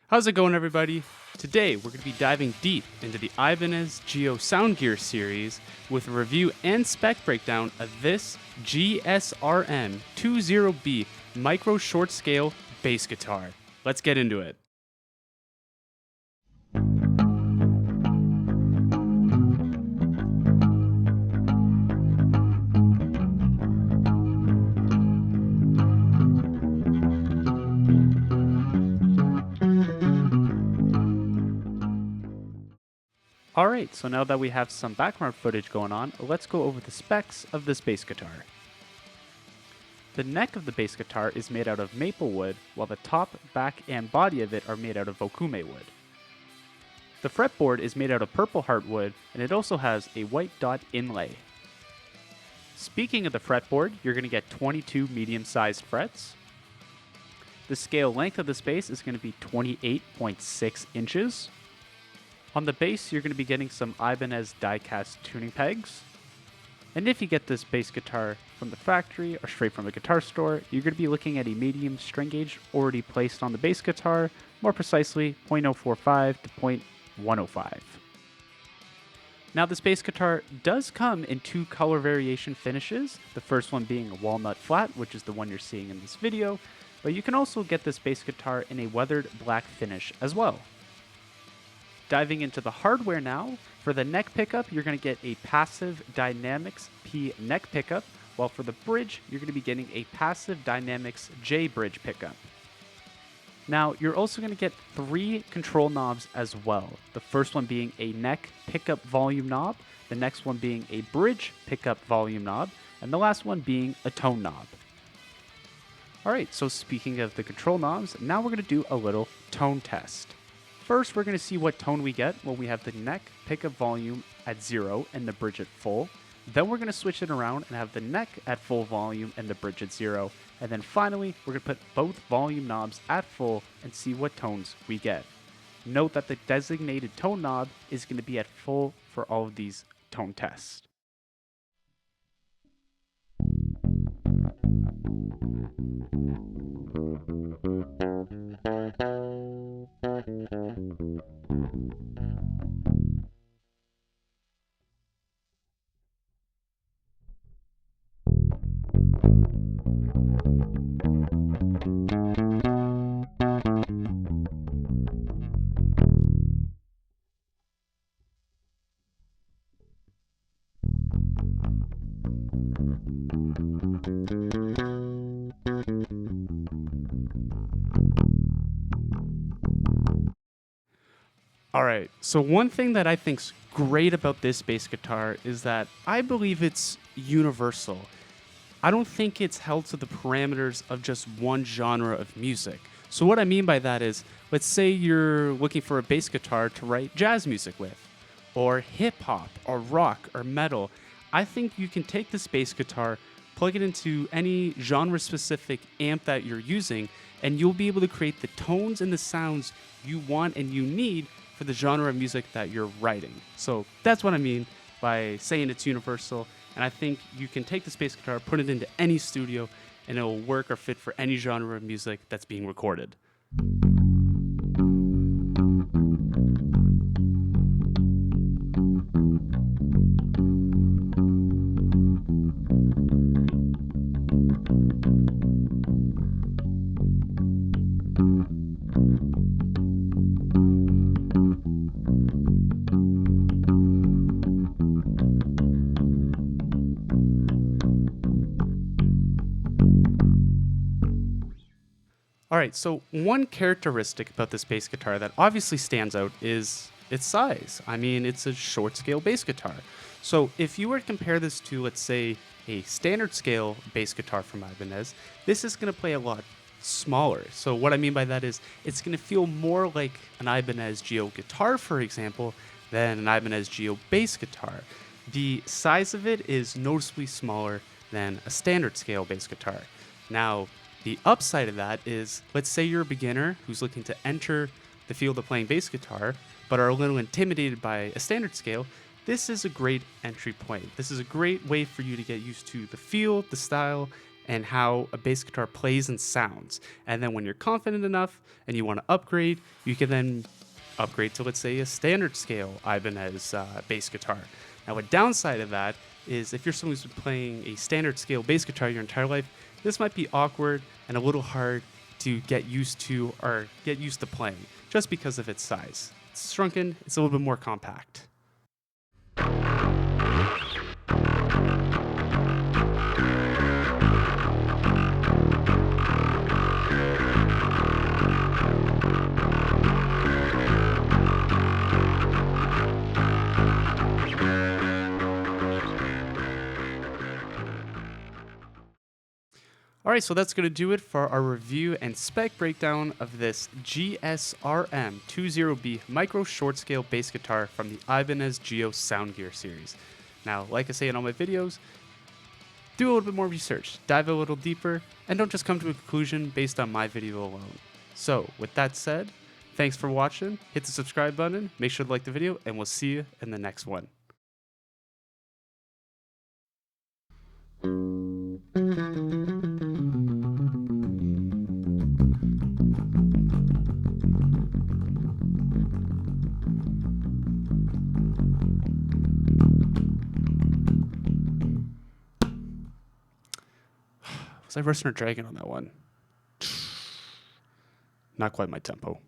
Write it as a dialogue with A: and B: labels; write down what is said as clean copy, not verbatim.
A: How's it going, everybody? Today, we're going to be diving deep into the Ibanez GIO Soundgear Series with a review and spec breakdown of this GSRM20B miKro short-scale bass guitar. Let's get into it. Alright, so now that we have some background footage going on, let's go over the specs of this bass guitar. The neck of the bass guitar is made out of maple wood, while the top, back, and body of it are made out of vokume wood. The fretboard is made out of purple heartwood, and it also has a white dot inlay. Speaking of the fretboard, you're going to get 22 medium-sized frets. The scale length of this bass is going to be 28.6 inches. On the bass, you're going to be getting some Ibanez die-cast tuning pegs. And if you get this bass guitar from the factory or straight from a guitar store, you're going to be looking at a medium string gauge already placed on the bass guitar, more precisely 0.045 to 0.105. Now, this bass guitar does come in two color variation finishes, the first one being a walnut flat, which is the one you're seeing in this video, but you can also get this bass guitar in a weathered black finish as well. Diving into the hardware now, for the neck pickup, you're going to get a passive Dynamics P neck pickup, while for the bridge, you're going to be getting a passive Dynamics J bridge pickup. Now, you're also going to get three control knobs as well. The first one being a neck pickup volume knob, the next one being a bridge pickup volume knob, and the last one being a tone knob. Alright, so speaking of the control knobs, now we're going to do a little tone test. First, we're going to see what tone we get when we have the neck pickup volume at 0 and the bridge at full. Then we're going to switch it around and have the neck at full volume and the bridge at 0. And then finally, we're going to put both volume knobs at full and see what tones we get. Note that the designated tone knob is going to be at full for all of these tone tests. Alright, so one thing that I think's great about this bass guitar is that I believe it's universal. I don't think it's held to the parameters of just one genre of music. So what I mean by that is, let's say you're looking for a bass guitar to write jazz music with, or hip-hop, or rock, or metal. I think you can take this bass guitar, plug it into any genre-specific amp that you're using, and you'll be able to create the tones and the sounds you want and you need for the genre of music that you're writing. So that's what I mean by saying it's universal, and I think you can take this bass guitar, put it into any studio, and it'll work or fit for any genre of music that's being recorded. Alright, so one characteristic about this bass guitar that obviously stands out is its size. I mean, it's a short scale bass guitar. So if you were to compare this to, let's say, a standard scale bass guitar from Ibanez, this is going to play a lot smaller. So what I mean by that is it's going to feel more like an Ibanez GIO guitar, for example, than an Ibanez GIO bass guitar. The size of it is noticeably smaller than a standard scale bass guitar. Now, the upside of that is, let's say you're a beginner who's looking to enter the field of playing bass guitar, but are a little intimidated by a standard scale. This is a great entry point. This is a great way for you to get used to the feel, the style, and how a bass guitar plays and sounds. And then when you're confident enough and you want to upgrade, you can then upgrade to, let's say, a standard scale Ibanez bass guitar. Now, a downside of that is if you're someone who's been playing a standard scale bass guitar your entire life, this might be awkward and a little hard to get used to or get used to playing just because of its size. It's shrunken, it's a little bit more compact. All right, so that's going to do it for our review and spec breakdown of this GSRM20B miKro short scale bass guitar from the Ibanez GIO Soundgear Series. Now, like I say in all my videos, do a little bit more research, dive a little deeper, and don't just come to a conclusion based on my video alone. So, with that said, thanks for watching, hit the subscribe button, make sure to like the video, and we'll see you in the next one. Was I Russian or Dragon on that one? Not quite my tempo.